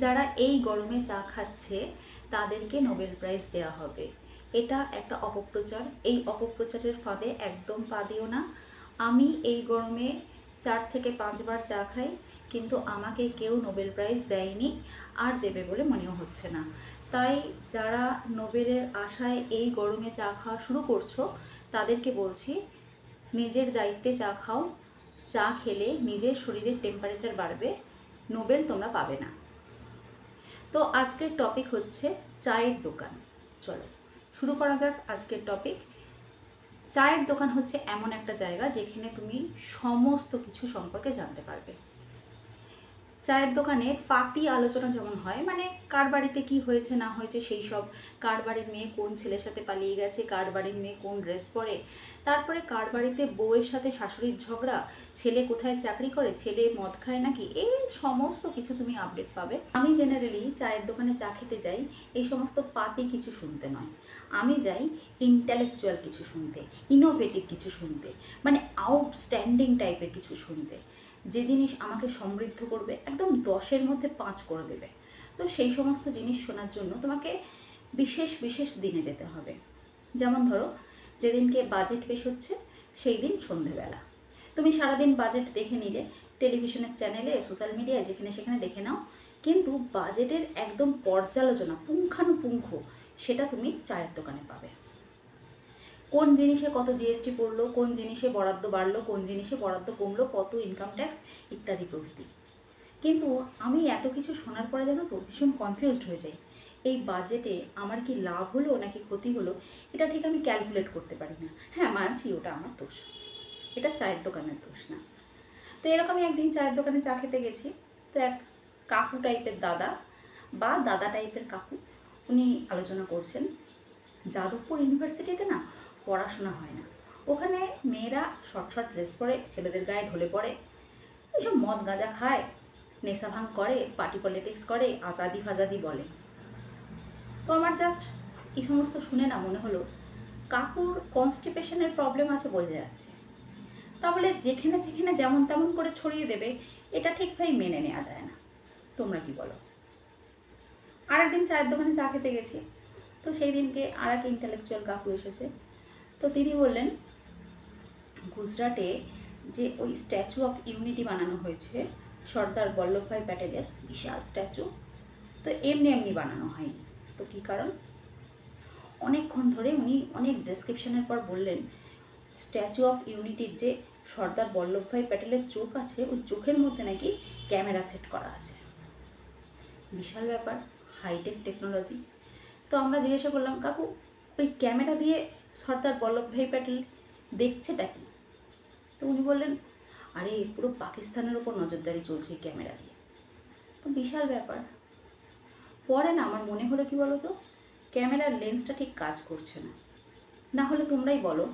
যারা এই গরমে চা খাচ্ছে তাদেরকে নোবেল প্রাইজ দেওয়া হবে। এটা একটা অপপ্রচার। এই অপপ্রচারের ফাঁদে একদম পা দিও না। আমি এই গরমে 4 থেকে 5 বার চা খাই, কিন্তু আমাকে কেউ নোবেল প্রাইজ দেয়নি, আর দেবে বলে মনেও হচ্ছে না। তাই যারা নোবেলের আশায় এই গরমে চা খাওয়া শুরু করছো তাদেরকে বলছি, নিজের দায়িত্বে চা খাও। চা খেলে নিজের শরীরের টেম্পারেচার বাড়বে, নোবেল তোমরা পাবে না। তো আজকের টপিক হচ্ছে চায়ের দোকান। চলো শুরু করা যাক আজকের টপিক। চায়ের দোকান হচ্ছে এমন একটা জায়গা যেখানে তুমি সমস্ত কিছু সম্পর্কে জানতে পারবে। চায়ের দোকানে পাতি আলোচনা যেমন হয়, মানে কার বাড়িতে কী হয়েছে না হয়েছে সেই সব, কার বাড়ির মেয়ে কোন ছেলের সাথে পালিয়ে গেছে, কার বাড়ির মেয়ে কোন ড্রেস পরে, তারপরে কার বাড়িতে বউয়ের সাথে শাশুড়ির ঝগড়া, ছেলে কোথায় চাকরি করে, ছেলে মদ খায় নাকি, এই সমস্ত কিছু তুমি আপডেট পাবে। আমি জেনারেলি চায়ের দোকানে চা খেতে যাই এই সমস্ত পাতি কিছু শুনতে নয়, আমি যাই ইন্টেলেকচুয়াল কিছু শুনতে, ইনোভেটিভ কিছু শুনতে, মানে আউটস্ট্যান্ডিং টাইপের কিছু শুনতে, যে জিনিস আমাকে সমৃদ্ধ করবে, একদম 10-এর মধ্যে 5 করে দেবে। তো সেই সমস্ত জিনিস শোনার জন্য তোমাকে বিশেষ বিশেষ দিনে যেতে হবে। যেমন ধরো, যেদিনকে বাজেট পেশ হচ্ছে সেই দিন সন্ধেবেলা তুমি সারাদিন বাজেট দেখে নিলে, টেলিভিশনের চ্যানেলে, সোশ্যাল মিডিয়ায়, যেখানে সেখানে দেখে নাও, কিন্তু বাজেটের একদম পর্যালোচনা পুঙ্খানুপুঙ্খ সেটা তুমি চায়ের দোকানে পাবে। কোন জিনিসে কত জিএসটি পড়লো, কোন জিনিসে বরাদ্দ বাড়লো, কোন জিনিসে বরাদ্দ কমলো, কত ইনকাম ট্যাক্স ইত্যাদি প্রভৃতি। কিন্তু আমি এত কিছু শোনার পরে জানো তো ভীষণ কনফিউজড হয়ে যাই। এই বাজেটে আমার কি লাভ হলো নাকি ক্ষতি হলো এটা ঠিক আমি ক্যালকুলেট করতে পারি না। হ্যাঁ, মানছি ওটা আমার দোষ, এটা চায়ের দোকানের দোষ না। তো এরকমই একদিন চায়ের দোকানে চা খেতে গেছি। তো এক কাকু টাইপের দাদা বা দাদা টাইপের কাকু, উনি আলোচনা করছেন, যাদবপুর ইউনিভার্সিটিতে না পড়াশোনা হয় না, ওখানে মেয়েরা শর্ট শর্ট ড্রেস পরে ছেলেদের গায়ে ঢলে পড়ে, এইসব মদ গাঁজা খায়, নেশা ভাঙ করে, পার্টি পলিটিক্স করে, আজাদি ফাজাদি বলে। তো আমার জাস্ট এই সমস্ত শুনে না মনে হলো কাকুর কনস্টিপেশনের প্রবলেম আছে বোঝা যাচ্ছে, তাহলে যেখানে সেখানে যেমন তেমন করে ছড়িয়ে দেবে, এটা ঠিকভাবে মেনে নেওয়া যায় না। তোমরা কি বলো? আরেকদিন চায়ের দোকানে চা খেতে গেছি। তো সেই দিনকে আর এক ইন্টেলেকচুয়াল কাকু এসেছে। তো তিনি বললেন, গুজরাটে যে ওই স্ট্যাচু অফ ইউনিটি বানানো হয়েছে সর্দার বল্লভভাই প্যাটেলের, বিশাল স্ট্যাচু, তো এমনি এমনি বানানো হয়নি। তো কী কারণ? অনেকক্ষণ ধরে উনি অনেক ডেসক্রিপশনের পর বললেন, স্ট্যাচু অফ ইউনিটির যে সর্দার বল্লভভাই প্যাটেলের চোখ আছে, ওই চোখের মধ্যে নাকি ক্যামেরা সেট করা আছে। বিশাল ব্যাপার, হাইটেক টেকনোলজি। তো আমরা জিজ্ঞাসা করলাম, কাকু ওই ক্যামেরা দিয়ে সর্দার বল্লভভাই প্যাটেল দেখছেটা কি? তো উনি বললেন, আরে পুরো পাকিস্তানের ওপর নজরদারি চলছে এই ক্যামেরা দিয়ে। তো বিশাল ব্যাপার। পরে না আমার মনে হলো কি বলো তো, ক্যামেরার লেন্সটা ঠিক কাজ করছে না। না হলে তোমরাই বলো,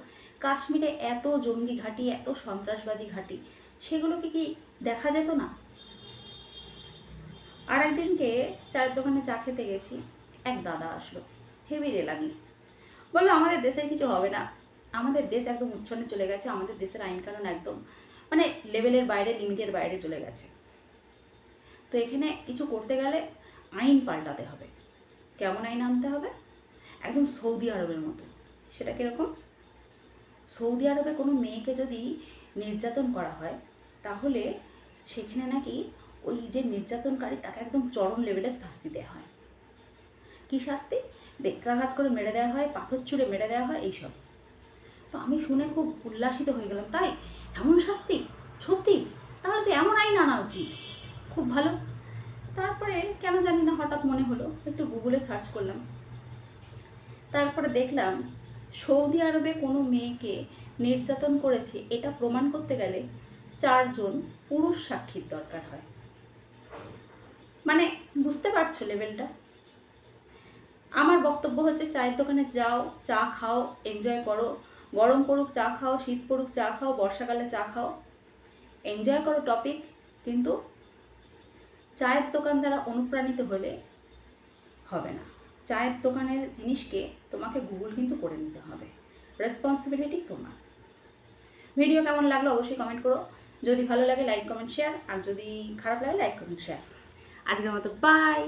কাশ্মীরে এত জঙ্গি ঘাঁটি, এত সন্ত্রাসবাদী ঘাঁটি, সেগুলোকে কি দেখা যেত না? আর একদিনকে চায়ের দোকানে চা খেতে গেছি, এক দাদা আসলো, হেভি রেলানি, বললো আমাদের দেশের কিছু হবে না, আমাদের দেশ একদম উচ্ছন্নে চলে গেছে, আমাদের দেশের আইন কানুন একদম মানে লেভেলের বাইরে, লিমিটের বাইরে চলে গেছে। তো এখানে কিছু করতে গেলে আইন পাল্টাতে হবে। কেমন আইন আনতে হবে? একদম সৌদি আরবের মতো। সেটা কীরকম? সৌদি আরবে কোনো মেয়েকে যদি নির্যাতন করা হয়, তাহলে সেখানে নাকি ওই যে নির্যাতনকারী তাকে একদম চরম লেভেলের শাস্তি দেওয়া হয়। কী শাস্তি? বেত্রাঘাত করে মেরে দেওয়া হয়, পাথর ছুঁড়ে মেরে দেওয়া হয়, এইসব। তো আমি শুনে খুব উল্লাসিত হয়ে গেলাম, তাই এমন শাস্তি? সত্যি? তাহলে তো এমন আইন আনা উচিত, খুব ভালো। তারপরে কেন জানি না হঠাৎ মনে হলো একটু গুগলে সার্চ করলাম। তারপরে দেখলাম সৌদি আরবে কোনো মেয়েকে নির্যাতন করেছে এটা প্রমাণ করতে গেলে 4 জন পুরুষ সাক্ষীর দরকার হয়। মানে বুঝতে পারছো লেভেলটা? আমার বক্তব্য হচ্ছে, চায়ের দোকানে যাও, চা খাও, এনজয় করো, গরম পড়ুক চা খাও, শীত পড়ুক চা খাও, বর্ষাকালে চা খাও, এনজয় করো টপিক। কিন্তু চায়ের দোকান দ্বারা অনুপ্রাণিত হলে হবে না। চায়ের দোকানের জিনিসকে তোমাকে গুগল কিন্তু করে নিতে হবে, রেসপন্সিবিলিটি তোমার। ভিডিও কেমন লাগলো অবশ্যই কমেন্ট করো, যদি ভালো লাগে লাইক কমেন্ট শেয়ার, আর যদি খারাপ লাগে লাইক কমেন্ট শেয়ার। আজকের মতো বাই।